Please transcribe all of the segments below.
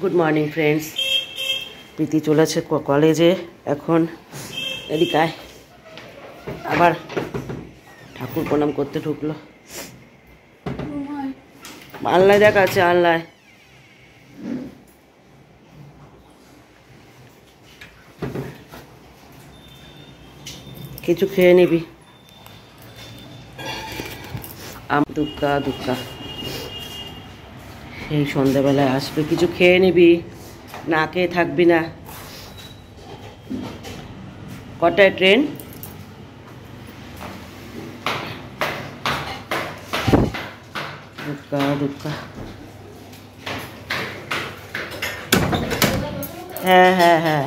Good morning friends. প্রীতি চলেছে কলেজে এখন। এদিকে আবার ঠাকুর প্রণাম করতে ঢুকলো। আল্লাহ দেখা আছে, আল্লাহ কিছু খেয়ে নিবি। দুক্কা দুক্কা এই সন্ধ্যাবেলায় আসবে, কিছু খেয়ে নিবি, না খেয়ে থাকবি না। কটায় ট্রেন? দুক্কা দুক্কা হ্যাঁ হ্যাঁ হ্যাঁ।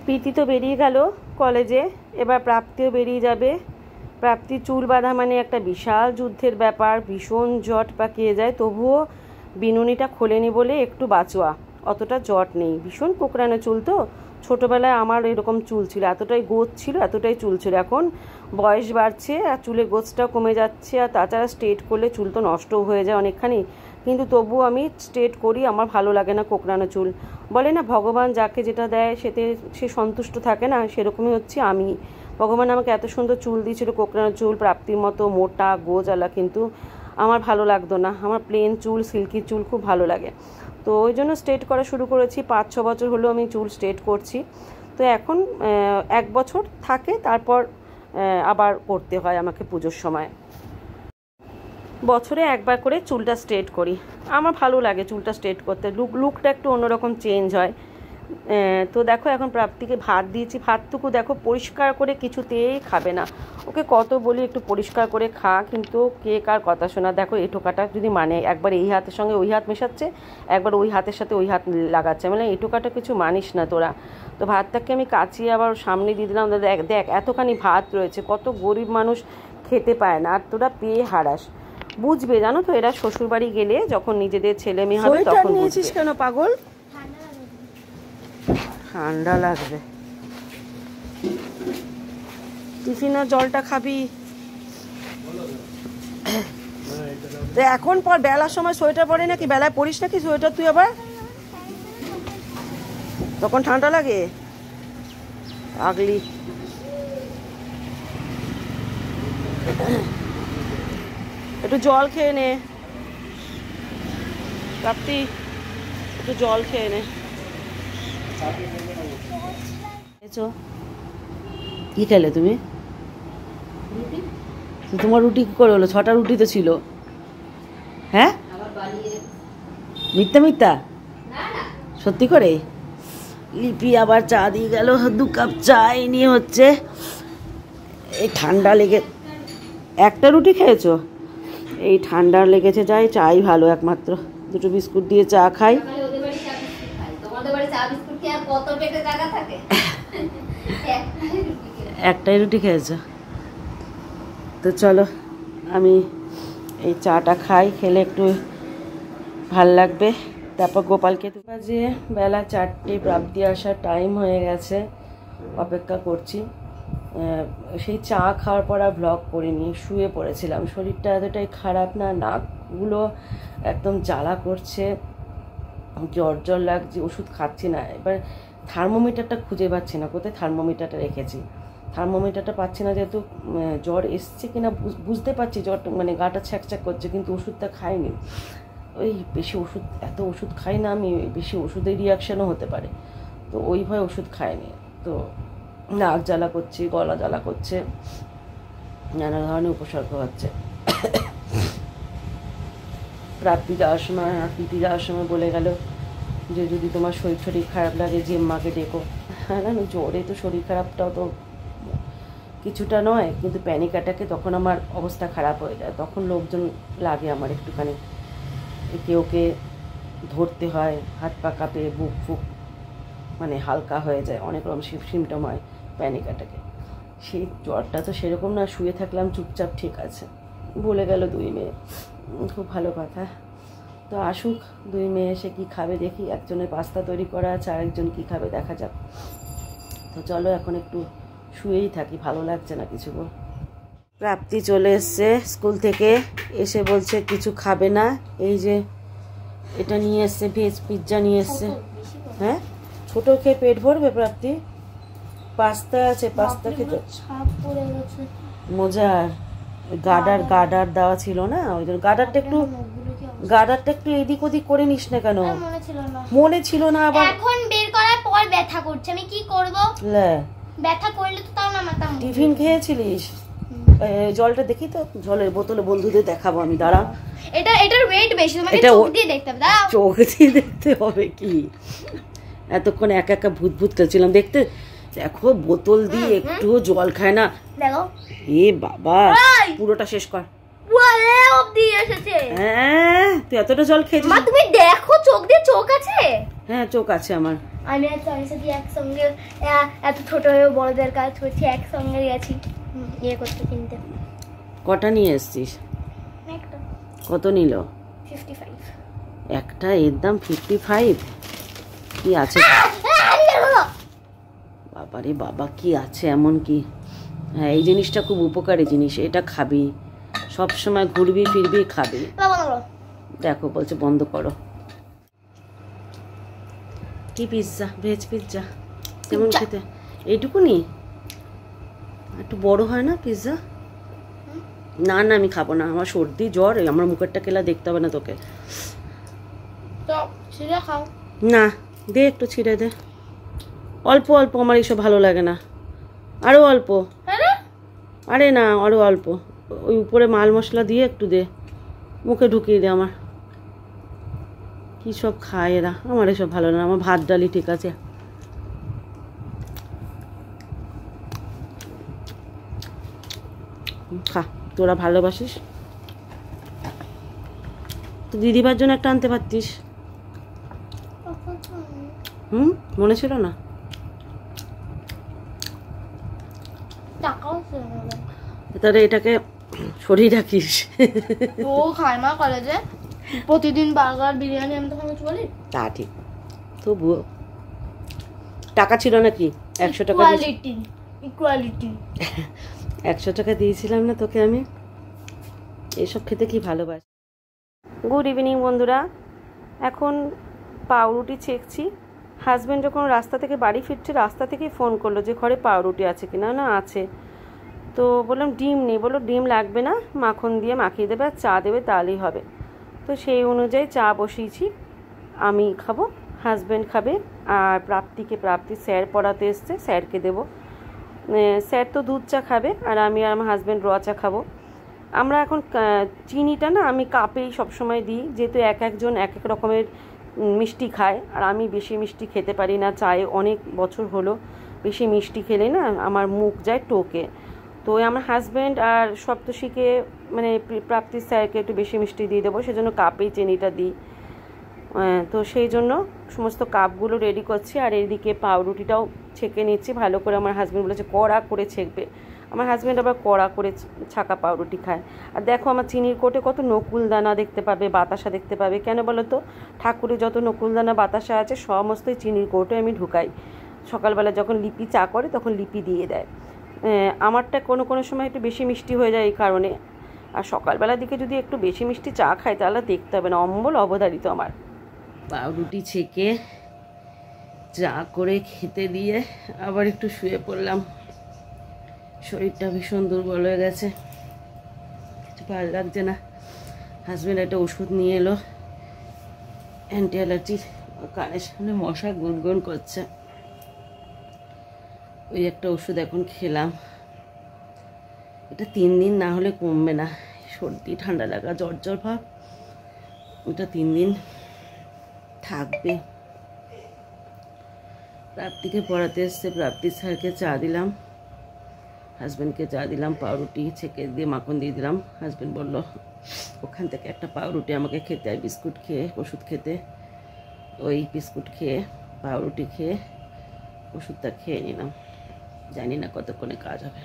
প্রীতি তো বেরিয়ে গেল কলেজে, এবার প্রাপ্তিও বেরিয়ে যাবে। প্রাপ্তি চুল বাঁধা মানে একটা বিশাল যুদ্ধের ব্যাপার, ভীষণ জট পাকিয়ে যায়। তবুও বিনুনিটা খোলেনি বলে একটু বাঁচোয়া, অতটা জট নেই। ভীষণ কোকড়ানো চুল তো, ছোটোবেলায় আমার এরকম চুল ছিল, এতটাই গোছ ছিল, এতটাই চুল ছিল। এখন বয়স বাড়ছে আর চুলের গোছটাও কমে যাচ্ছে, আর তাছাড়া স্ট্রেট করলে চুল তো নষ্টও হয়ে যায় অনেকখানি। কিন্তু তবুও আমি স্ট্রেট করি, আমার ভালো লাগে না কোকড়ানো চুল। বলে না ভগবান যাকে যেটা দেয় সে সন্তুষ্ট থাকে না, সেরকমই হচ্ছে আমি। ভগবান আমাকে এত সুন্দর চুল দিয়েছিল, কোকড়ানো চুল, প্রাপ্তির মতো মোটা গোজালা, কিন্তু আমার ভালো লাগতো না। আমার প্লেন চুল, সিল্কি চুল খুব ভালো লাগে। তো ওই জন্য স্ট্রেট করা শুরু করেছি। 5-6 বছর হলো আমি চুল স্ট্রেট করছি। তো এখন 1 বছর থাকে, তারপর আবার করতে হয় আমাকে পুজোর সময়। বছরে একবার করে চুলটা স্ট্রেট করি, আমার ভালো লাগে চুলটা স্ট্রেট করতে। লুকটা একটু অন্যরকম চেঞ্জ হয়। তো দেখো এখন প্রাপ্তিকে ভাত দিয়েছি, ভাতটুকু দেখো পরিষ্কার করে কিছুতেই খাবে না। ওকে কত বলি একটু পরিষ্কার করে খা, কিন্তু কে কার কথা শোনা। দেখো এঁটোকাটা যদি মানে একবার এই হাতের সঙ্গে ওই হাত মেশাচ্ছে, একবার ওই হাতের সাথে ওই হাত লাগাচ্ছে, মানে এঁটোকাটা কিছু মানিস না তোরা। তো ভাতটাকে আমি কাচিয়ে আবার সামনে দিয়ে দিলাম। দেখ এতখানি ভাত রয়েছে, কত গরিব মানুষ খেতে পায় না, আর তোরা পেয়ে হারাস। বুঝবে জানো তো, এরা শ্বশুরবাড়ি গেলে যখন নিজেদের ছেলে মেয়ে হবে তখন নিয়েছিস কেন পাগল? ঠান্ডা লাগবে। টিফিনের জলটা খাবি তো এখন পর। বেলার সময় সোয়েটার পরে নাকি? বেলায় পরিস নাকি সোয়েটার তুই আবার? তখন ঠান্ডা লাগে আগলি। একটু জল খেয়ে নে প্রাপ্তি, একটু জল খেয়ে নে। কি খেলে তুমি? তোমার রুটি কি করে হলো? 6টা রুটি তো ছিল। হ্যাঁ মিথ্যা মিথ্যা, সত্যি করে? লিপি আবার চা দিয়ে গেল, 2 কাপ চা নিয়ে হচ্ছে। এই ঠান্ডা লেগে 1টা রুটি খেয়েছো? এই ঠান্ডা লেগেছে, যাই চাই ভালো একমাত্র। 2টো বিস্কুট দিয়ে চা খাই। একটাই রুটি খেয়েছো তো চলো আমি এই চাটা খাই, খেলে একটু ভাল লাগবে। তারপর গোপালকে বাজে বেলা 4টে, প্রাপ্তি আসার টাইম হয়ে গেছে, অপেক্ষা করছি। সেই চা খাওয়ার পর আর ব্লগ করিনি, শুয়ে পড়েছিলাম। শরীরটা এতটাই খারাপ না, নাকগুলো একদম জ্বালা করছে, জ্বর লাগছে, ওষুধ খাচ্ছি না। এবার থার্মোমিটারটা খুঁজে পাচ্ছি না, কোথায় থার্মোমিটারটা রেখেছি। থার্মোমিটারটা পাচ্ছি না, যেহেতু জ্বর এসছে কিনা বুঝতে পারছি, জ্বর মানে গাটা ছ্যাঁক করছে, কিন্তু ওষুধটা খাইনি। ওই বেশি ওষুধ, এত ওষুধ খাই না আমি, বেশি ওষুধের রিয়াকশানও হতে পারে, তো ওই ভয় ওষুধ খাইনি। তো নাক জ্বালা করছে, গলা জ্বালা করছে, নানা ধরনের উপসর্গ হচ্ছে। প্রাপ্তি যাওয়ার সময়, প্রীতি যাওয়ার সময় বলে গেল যে যদি তোমার শরীর খারাপ লাগে জেম্মাকে ডেকো। হ্যাঁ জানো, জ্বরে তো শরীর খারাপটাও তো কিছুটা নয়, কিন্তু প্যানিক অ্যাটাকে তখন আমার অবস্থা খারাপ হয়ে যায়। তখন লোকজন লাগে আমার একটুখানি, ওকে ধরতে হয়, হাত পা কাঁপে, বুক ফুক মানে হালকা হয়ে যায়, অনেক রকম সিমটম হয় প্যানিক অ্যাটাকে। সেই জ্বরটা তো সেরকম না, শুয়ে থাকলাম চুপচাপ, ঠিক আছে। বলে গেল 2 মেয়ে, খুব ভালো কথা। তো আসুক 2 মেয়ে, এসে কী খাবে দেখি। একজনের পাস্তা তৈরি করা আছে, আরেকজন কী খাবে দেখা যাক। তো চলো এখন একটু শুয়েই থাকি, ভালো লাগছে না কিছু। প্রাপ্তি চলে এসছে স্কুল থেকে, এসে বলছে কিছু খাবে না। এই যে এটা নিয়ে এসছে, ভেজ পিৎজা নিয়ে এসছে। হ্যাঁ, ছোট খেয়ে পেট ভরবে প্রাপ্তি? পাস্তা আছে, পাস্তা খেতে মজার। গার্ডার দেওয়া ছিল না, ওই জন্য গার্ডারটা একটু এদিক ওদিক করে নিস না কেন? মনে ছিল না আবার এখন বের করার পর ব্যথা করছে, আমি কি করব? ব্যথা করলে তো তাও নামাতাম। টিফিন খেয়েছিলিস? জলটা দেখি তো, জলের বোতলে বন্ধুদের দেখাবো আমি, দাঁড়া। এটার ওয়েট বেশি, তোমাকে চোখ দিয়ে দেখতে হবে। দাঁড়াও, চোখ দিয়ে দেখতে হবে কি? এতক্ষণ একা একা ভূত ভূত খেলছিলাম। দেখতে দেখো, বোতল দিয়ে একটু জল খায় না। দেখো, এ বাবা, পুরোটা শেষ কর। ওয়ালে অবধি এসেছে। হ্যাঁ, তুই এতটা জল খেয়েছিস? মা তুমি দেখো, চোখ দিয়ে চোখ আছে। হ্যাঁ, চোখ আছে আমার। আমি আর সাথে একসঙ্গে এত ছোট হয়ে বড়দের কাজ করছি, একসঙ্গে গেছি ইয়ে করতে কিনতে। কটা নিয়ে এসছিস? একটা। কত নিল? 55। একটা এর দাম 55? কি আছে বাবারে বাবা, কি আছে এমন কি? হ্যাঁ, এই জিনিসটা খুব উপকারী জিনিস, এটা খাবি, সব সময় ঘুরবি ফিরবি খাবি। দেখো বলছে বন্ধ করো। কি পিৎজা? Veg pizza. কেমন খেতে? এইটুকুনি? একটু বড় হয় না পিৎজা? না না, আমি খাবো না, আমার সর্দি জ্বর, আমার মুখেরটা কেলা দেখতে হবে না তোকে। না, দে একটু ছিঁড়ে দে, অল্প অল্প, আমার এইসব ভালো লাগে না। আরো অল্প। আরে না, আরো অল্প, ওই উপরে মাল মশলা দিয়ে একটু দে, মুখে ঢুকিয়ে দে। আমার কি সব খায় এরা, আমার এসব ভালো না, আমার ভাত ডালি ঠিক আছে। খা, তোরা ভালোবাসিস। তো দিদিভার জন্য একটা আনতে পারতিস। মনে ছিল না? তাহলে এটাকে সরিয়ে রাখিস। ও খায় মা কলেজে প্রতিদিন বার্গার বিরিয়ানি, আমি তখন কিছু বলি? তা ঠিক, তবুও টাকা ছিল নাকি? 100 টাকা। ইকুয়ালিটি 100 টাকা দিয়েছিলাম না তোকে আমি? এসব খেতে কি ভালোবাসি। গুড ইভিনিং বন্ধুরা, এখন পাউরুটি ছেঁকছি। হাজব্যান্ড যখন রাস্তা থেকে বাড়ি ফিরছে, রাস্তা থেকেই ফোন করলো যে ঘরে পাউরুটি আছে কিনা। না আছে। তো বললাম ডিম নেই, বললো ডিম লাগবে না, মাখন দিয়ে মাখিয়ে দেবে আর চা দেবে, তাহলেই হবে। তো সেই অনুযায়ী চা বসিয়েছি। আমি খাবো, হাজব্যান্ড খাবে, আর প্রাপ্তি স্যার পড়াতে এসছে, স্যারকে দেবো। স্যার তো দুধ চা খাবে, আর আমি আর আমার হাজব্যান্ড র চা খাবো। আমরা এখন চিনিটা না আমি কাপেই সবসময় দিই, যেহেতু একজন এক এক রকমের মিষ্টি খায়, আর আমি বেশি মিষ্টি খেতে পারি না চায়ে, অনেক বছর হলো। বেশি মিষ্টি খেলে না আমার মুখ যায় টোকে। তো আমার হাজব্যান্ড আর সপ্তশীকে মানে প্রাপ্তির স্যারকে একটু বেশি মিষ্টি দিয়ে দেবো, সেজন্য কাপেই চিনিটা দিই। তো সেই জন্য সমস্ত কাপগুলো রেডি করছি, আর এইদিকে পাউরুটিটাও ছেঁকে নিচ্ছি ভালো করে। আমার হাজব্যান্ড বলেছে কড়া করে ছেঁকবে, আমার হাজব্যান্ড আবার কড়া করে ছাকা পাউরুটি খায়। আর দেখো আমার চিনির কোটে কত নকুলদানা দেখতে পাবে, বাতাসা দেখতে পাবে। কেন বলো তো? ঠাকুরের যত নকুলদানা বাতাসা আছে সমস্তই চিনির কোটে আমি ঢুকাই। সকালবেলা যখন লিপি চা করে তখন লিপি দিয়ে দেয়। আমারটা কোনো কোনো সময় একটু বেশি মিষ্টি হয়ে যায় এই কারণে। আর সকালবেলার দিকে যদি একটু বেশি মিষ্টি চা খাই তাহলে দেখতে হবে না, অম্বল অবধারিত আমার। পাউরুটি ছেঁকে চা করে খেতে দিয়ে আবার একটু শুয়ে পড়লাম। শরীরটা ভীষণ দুর্বল হয়ে গেছে, কিছু ভালো লাগছে না। হাজব্যান্ড একটা ওষুধ নিয়ে এলো, অ্যান্টি অ্যালার্জি, কানের সামনে মশা গুনগুন করছে, ওই একটা ওষুধ এখন খেলাম। এটা 3 দিন না হলে কমবে না, সর্দি ঠান্ডা লাগা জ্বর ভাব, ওটা 3 দিন থাকবে। প্রাপ্তিকে পড়াতে এসছে, প্রাপ্তির স্যারকে চা দিলাম, হাজব্যান্ডকে চা দিলাম, পাউরুটি ছেঁকে দিয়ে মাখন দিয়ে দিলাম। হাজব্যান্ড বলল ওখান থেকে একটা পাউরুটি আমাকে খেতে হয়, বিস্কুট খেয়ে ওষুধ খেতে। ওই বিস্কুট খেয়ে পাউরুটি খেয়ে ওষুধটা খেয়ে নিলাম, জানি না কতক্ষণে কাজ হবে।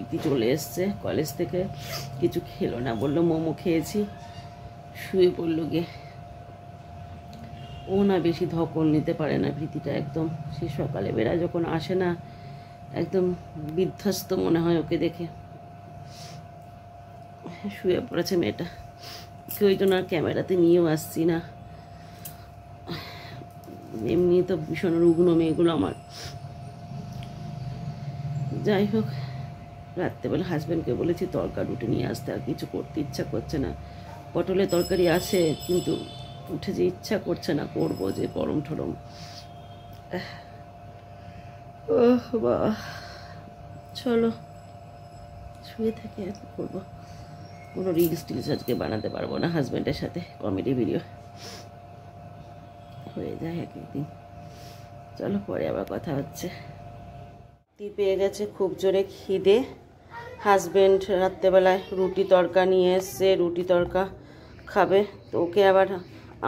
ইতি চলে এসছে কলেজ থেকে, কিছু খেলো না, বললো মোমো খেয়েছি, শুয়ে পড়লো গিয়ে। ও না বেশি ধকল নিতে পারে না, ভীতিটা একদম। সে সকালে বেড়া যখন আসে না, একদম বিধ্বস্ত মনে হয় ওকে দেখে। শুয়ে পড়েছে মেয়েটা। আজকে ওই জন্য আর ক্যামেরাতে নিয়েও আসছি না। এমনি তো ভীষণ রুগ্ন মেয়েগুলো আমার। যাই হোক, রাত্রেবেলা হাজব্যান্ডকে বলেছি তরকারি রুটি নিয়ে আসতে, আর কিছু করতে ইচ্ছা করছে না। পটলের তরকারি আছে কিন্তু উঠে যে ইচ্ছা করছে না, করবো যে গরম ঠরম। বাহ, চলো শুয়ে থেকে আর কি করবো। কোনো রিলস টিলস আজকে বানাতে পারবো না, হাজব্যান্ডের সাথে কমেডি ভিডিও হয়ে যায় এক একদিন। চলো পরে আবার কথা হচ্ছে। পেয়ে গেছে খুব জোরে খিদে। হাজব্যান্ড রাত্রেবেলায় রুটি তড়কা নিয়ে এসছে, রুটি তড়কা খাবে। তো ওকে আবার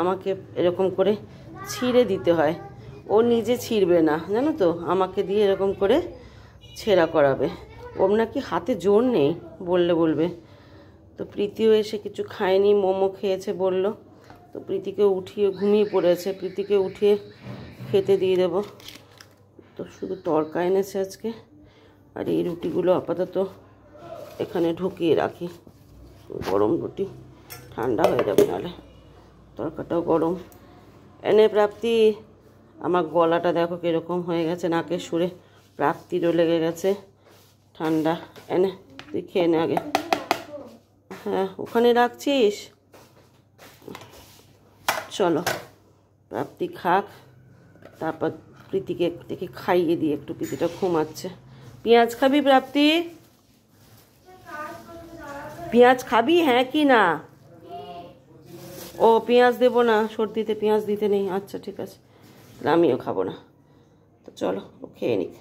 আমাকে এরকম করে ছিঁড়ে দিতে হয়, ও নিজে ছিঁড়বে না জানো তো, আমাকে দিয়ে এরকম করে ছেঁড়া করাবে। ওর নাকি হাতে জোর নেই বলবে। তো প্রীতিও এসে কিছু খায়নি, মোমো খেয়েছে বলল। তো প্রীতিকে উঠিয়ে ঘুমিয়ে পড়েছে, প্রীতিকে উঠিয়ে খেতে দিয়ে দেবো। তো শুধু তড়কা এনেছে আজকে, আর এই রুটিগুলো আপাতত এখানে ঢুকিয়ে রাখি। গরম রুটি, ঠান্ডা হয়ে যাবে নাহলে। তরকাটাও গরম। এনে প্রাপ্তি, আমার গলাটা দেখো কীরকম হয়ে গেছে, নাকের সুরে প্রাপ্তিরও লেগে গেছে ঠান্ডা। এনে তুই খেয়ে নে আগে। হ্যাঁ ওখানে রাখছিস, চলো প্রাপ্তি খাক, তারপর প্রীতিকে দেখে খাইয়ে দিয়ে একটু, প্রীতিটা ঘুমাচ্ছে। পেঁয়াজ খাবি প্রাপ্তি? পেঁয়াজ খাবি হ্যাঁ কি না? ও পেঁয়াজ দেবো না, সর্দিতে পেঁয়াজ দিতে নেই। আচ্ছা ঠিক আছে, আমিও খাবো না। তো চলো ও খেয়ে নিক।